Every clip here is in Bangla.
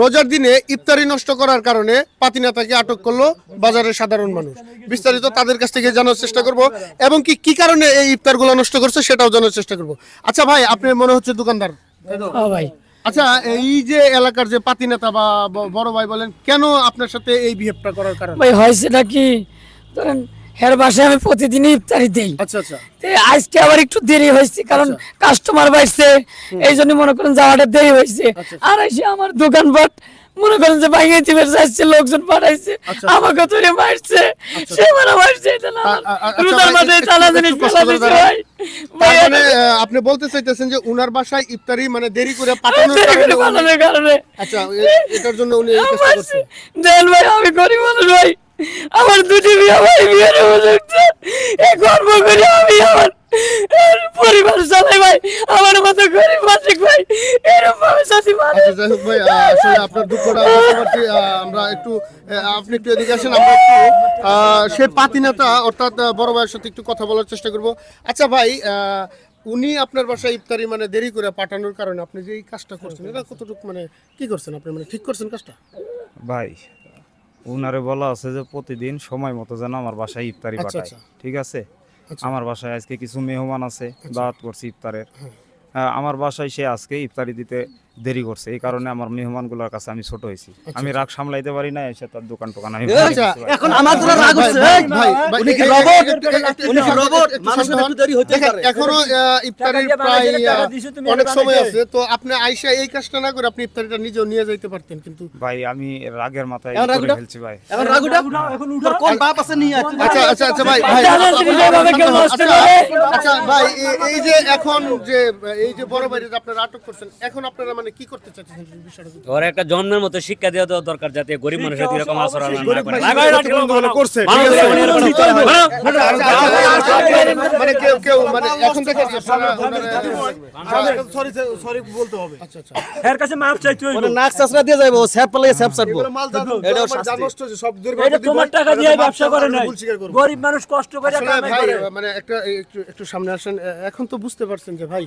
রোজার দিনে ইফতারি নষ্ট করার কারণে পাতিনেতাকে আটক করলো বাজারের সাধারণ মানুষ। বিস্তারিত তাদের কাছ থেকে জানার চেষ্টা করব এবং কি কারণে এই ইফতারগুলো নষ্ট করছে সেটাও জানার চেষ্টা করব। আচ্ছা ভাই, আপনি মনে হচ্ছে দোকানদার, তাই তো? হ্যাঁ ভাই। আচ্ছা, এই যে এলাকার যে পাতিনেতা বা বড় ভাই বলেন, কেন আপনার সাথে এই বিহেভটা করার কারণ? ভাই হয়েছে নাকি ধরেন হের বাসায় আমি প্রতিদিনই ইফতারি দেই। আচ্ছা আচ্ছা। আজকে আবার একটু দেরি হয়েছে কারণ কাস্টমার বাড়ছে, এই জন্য মনে করেন যাওয়াটা দেরি হয়েছে। আর এসে আমার দোকানপাট মনে করেন যে ভাঙিয়ে দিবে যাচ্ছে, লোকজন পাঠাইছে আমাকে ধরে মারছে, সে মারা মারছে। এটা না রোজার মাঝে টানা জিনিস ফেলা দিছে ভাই। তার মানে আপনি বলতে চাইতেছেন যে উনার বাসায় ইফতারি মানে দেরি করে পাঠানোর কারণে। আচ্ছা, এটার জন্য উনি এই কাজটা করছে। দেন ভাই, আমি গরিব মানুষ ভাই, আমার দুটি বিয়ে ভাই, বিয়ের উপযুক্ত এই গর্ব করে আমি আমার পরিবার চালাই ভাই। আমার মতো গরিব মানুষ ভাই এরকম ভাবে সাথী মানে। আচ্ছা যাই হোক ভাই, আসলে আপনার দুঃখটা বুঝতে পারছি। আমরা একটু আপনি একটু এদিকে আসেন, আমরা একটু সেই পাতিনেতা অর্থাৎ বড় ভাইয়ের সাথে একটু কথা বলার চেষ্টা করব। আচ্ছা ভাই, উনি আপনার বাসায় ইফতারি মানে দেরি করে পাঠানোর কারণে আপনি যে এই কাজটা করছেন, এটা কতটুকু মানে কি করছেন আপনি, মানে ঠিক করছেন কাজটা? ভাই উনারে বলা আছে যে প্রতিদিন সময় মতো যেন আমার বাসায় ইফতারি পাঠায়, ঠিক আছে? আমার বাসায় আজকে কিছু মেহমান আছে, দাওয়াত করছি ইফতারের। আমার বাসায় সে আজকে ইফতারি দিতে দেরি করছে, এই কারণে আমার মেহমানগুলোর কাছে আমি ছোট হয়েছি। আমি রাগ সামলাইতে পারি না, এসে তার দোকান টোকান আমি এখন আমার জন্য রাগ হচ্ছে ভাই। উনি কি রোবট? উনি কি রোবট? মানুষের একটু দেরি হতে পারে। এখনো ইফতারির প্রায় অনেক সময় আছে, তো আপনি আইসা এই কাজটা না করে আপনি ইফতারিটা নিজেও নিয়ে যাইতে পারতেন। কিন্তু ভাই আমি রাগের মাথায় করে ফেলছি ভাই। এখন রাগ উঠা, এখন উঠার কোন বাপ আছে নিয়ে? আচ্ছা আচ্ছা আচ্ছা ভাই, আচ্ছা ভাই, এই যে এখন যে এই যে বড় ভাইরে আপনারা আটক করছেন, এখন আপনারা মানে কি করতে চাচ্ছেন বিষয়টা? ওর একটা জন্মের মতো শিক্ষা দেওয়া দরকার, যাতে গরিব মানুষের এরকম আচরণ না করে। করছে মানে কেউ মানে এখন থেকে সরি বলতে হবে। আচ্ছা আচ্ছা, এর কাছে মাপ চাইতে হইলো। মানে নাক চাচরা দিয়ে যাইবো, স্যাপ পালে স্যাপ ছাড়বো। এটা নষ্ট হচ্ছে, সব দুর্বল। এটা তোমার টাকা দিয়ে ব্যবসা করে না, গরিব মানুষ কষ্ট করে কামাই করে। মানে একটু সামনে আসেন। এখন তো বুঝতে পারছেন যে ভাই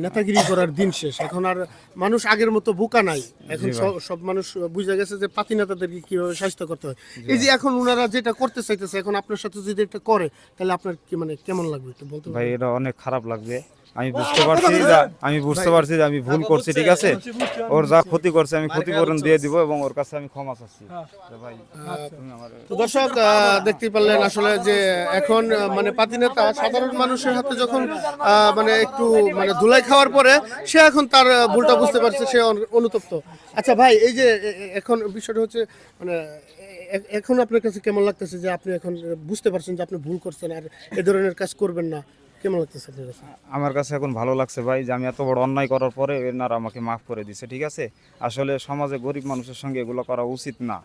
নেতাগিরি করার দিন শেষ, এখন আর মানুষ আগের মতো বোকা নাই। এখন সব মানুষ বুঝে গেছে যে পাতি নেতাদেরকে কিভাবে শাস্তি করতে হয়। এই যে এখন ওনারা যেটা করতে চাইতেছে, এখন আপনার সাথে যদি এটা করে তাহলে আপনার কি মানে কেমন লাগবে একটু বলতে? ভাই এটা অনেক খারাপ লাগবে। আমি বুঝতে পারছি যে আমি ভুল করছি, ঠিক আছে? ওর যা ক্ষতি করছে আমি ক্ষতিপূরণ দিয়ে দিব এবং ওর কাছে আমি ক্ষমা চাচ্ছি। ভাই তো দর্শক দেখতে পারলেন আসলে যে এখন মানে পাতিনেতা সাধারণ মানুষের হাতে যখন মানে একটু মানে ধুলাই খাওয়ার পরে সে এখন তার ভুলটা বুঝতে পারছে, সে অনুতপ্ত। আচ্ছা ভাই, এই যে এখন বিষয়টা হচ্ছে মানে এখন আপনার কাছে কেমন লাগতেছে যে আপনি এখন বুঝতে পারছেন যে আপনি ভুল করছেন আর এই ধরনের কাজ করবেন না? কেমন লাগতেছে আপনার কাছে? আমার কাছে এখন ভালো লাগছে ভাই, যে আমি এত বড় অন্যায় করার পরে এনারা আমাকে মাফ করে দিছে, ঠিক আছে? আসলে সমাজে গরিব মানুষের সঙ্গে এগুলো করা উচিত না।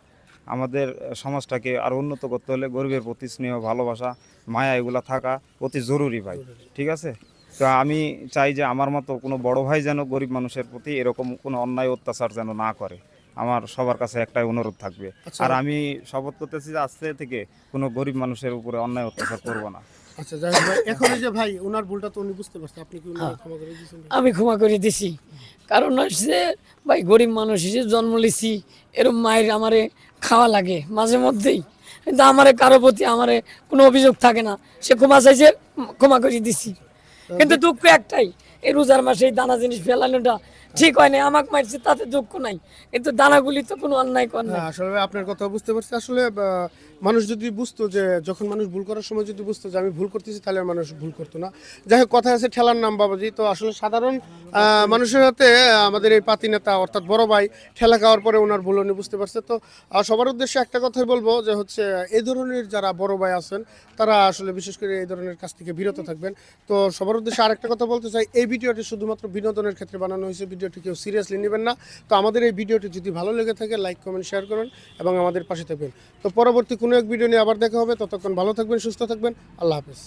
আমাদের সমাজটাকে আরও উন্নত করতে হলে গরিবের প্রতি স্নেহ, ভালোবাসা, মায়া এগুলো থাকা অতি জরুরি ভাই, ঠিক আছে? তো আমি চাই যে আমার মতো কোনো বড় ভাই যেন গরিব মানুষের প্রতি এরকম কোনো অন্যায় অত্যাচার যেন না করে। আমার সবার কাছে একটাই অনুরোধ থাকবে। আর আমি শপথ করতেছি যে আজকে থেকে কোনো গরিব মানুষের উপরে অন্যায় অত্যাচার করব না। আচ্ছা যাই হোক ভাই, এখন এই যে ভাই ওনার ভুলটা তো উনি বুঝতে পারছেন, আপনি কি উনাকে ক্ষমা করে দিয়েছেন? আমি ক্ষমা করে দিছি, কারণ হচ্ছে ভাই গরিব মানুষ হিসেবে জন্ম লিছি, এরকম মায়ের আমারে খাওয়া লাগে মাঝে মধ্যেই, কিন্তু আমারে কারো প্রতি আমারে কোনো অভিযোগ থাকে না। সে ক্ষমা চাইছে, ক্ষমা করে দিছি। কিন্তু দুঃখ একটাই, এই রোজার মাসে এই দানা জিনিস ফেলানোটা ঠিক হয় না। আমাকে মারছে তাতে দুঃখ নাই, কিন্তু দানাগুলি তো কোনো অন্যায় করে না। আসলে আপনার কথা বুঝতে পারছি। আসলে মানুষ যদি বুঝতো যে যখন মানুষ ভুল করার সময় যদি বুঝতো যে আমি ভুল করতেছি, তাহলে মানুষ ভুল করতো না। যাই হোক, কথা আছে ঠেলার নাম বাবাজি। তো আসলে সাধারণ মানুষের হাতে আমাদের এই পাতি নেতা অর্থাৎ বড় ভাই ঠেলা খাওয়ার পরে ওনার ভুল উনি বুঝতে পারছে। তো সবার উদ্দেশ্যে একটা কথাই বলবো যে হচ্ছে এই ধরনের যারা বড় ভাই আছেন তারা আসলে বিশেষ করে এই ধরনের কাজ থেকে বিরত থাকবেন। তো সবার উদ্দেশ্যে আরেকটা কথা বলতে চাই, এই ভিডিওটি শুধুমাত্র বিনোদনের ক্ষেত্রে বানানো হয়েছে, ভিডিওটি কেউ সিরিয়াসলি নেবেন না। তো আমাদের এই ভিডিওটি যদি ভালো লেগে থাকে লাইক কমেন্ট শেয়ার করুন এবং আমাদের পাশে থাকবেন। তো পরবর্তী কোনো এক ভিডিও নিয়ে আবার দেখা হবে। ততক্ষণ ভালো থাকবেন, সুস্থ থাকবেন। আল্লাহ হাফেজ।